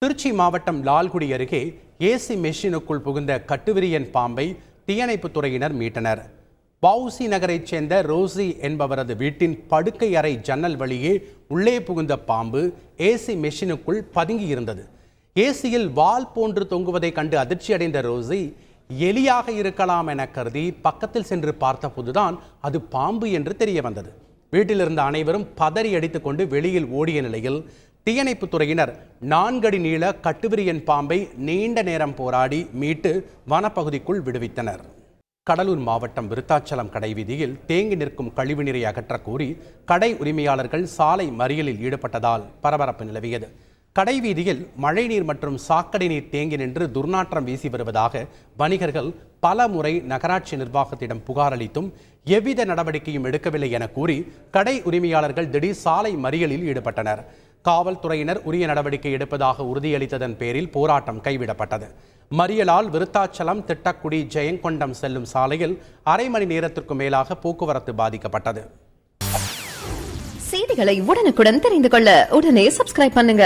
திருச்சி மாவட்டம் லால்குடி அருகே ஏசி மெஷினுக்குள் புகுந்த கட்டுவிரியன் பாம்பை தீயணைப்புத் துறையினர் மீட்டனர். வஉசி நகரைச் சேர்ந்த ரோசி என்பவரது வீட்டின் படுக்கை அறை ஜன்னல் வழியே உள்ளே புகுந்த பாம்பு ஏசி மெஷினுக்குள் பதுங்கியிருந்தது. ஏசியில் வால் போன்று தொங்குவதை கண்டு அதிர்ச்சியடைந்த ரோசி எலியாக இருக்கலாம் என கருதி பக்கத்தில் சென்று பார்த்தபோதுதான் அது பாம்பு என்று தெரிய வந்தது. வீட்டில் இருந்த அனைவரும் பதறி அடித்துக் கொண்டு வெளியில் ஓடிய நிலையில் தீயணைப்புத் துறையினர் 4 அடி நீள கட்டுவிரியன் பாம்பை நீண்ட நேரம் போராடி மீட்டு வனப்பகுதிக்குள் விடுவித்தனர். கடலூர் மாவட்டம் விருத்தாச்சலம் கடைவீதியில் தேங்கி நிற்கும் கழிவுநீரை அகற்றக் கோரி கடை உரிமையாளர்கள் சாலை மறியலில் ஈடுபட்டதால் பரபரப்பு நிலவியது. கடைவீதியில் மழைநீர் மற்றும் சாக்கடை நீர் தேங்கி நின்று துர்நாற்றம் வீசி வருவதாக வணிகர்கள் பல முறை நகராட்சி நிர்வாகத்திடம் புகார் அளித்தும் எவ்வித நடவடிக்கையும் எடுக்கவில்லை என கூறி கடை உரிமையாளர்கள் திடீர் சாலை மறியலில் ஈடுபட்டனர். காவல்துறையினர் உரிய நடவடிக்கை எடுப்பதாக உறுதியளித்ததன் பேரில் போராட்டம் கைவிடப்பட்டது. மறியலால் விருத்தாச்சலம் திட்டக்குடி ஜெயங்கொண்டம் செல்லும் சாலையில் அரை மணி நேரத்திற்கு மேலாக போக்குவரத்து பாதிக்கப்பட்டது. செய்திகளை உடனுக்குடன் தெரிந்து கொள்ள உடனே சப்ஸ்கிரைப் பண்ணுங்க.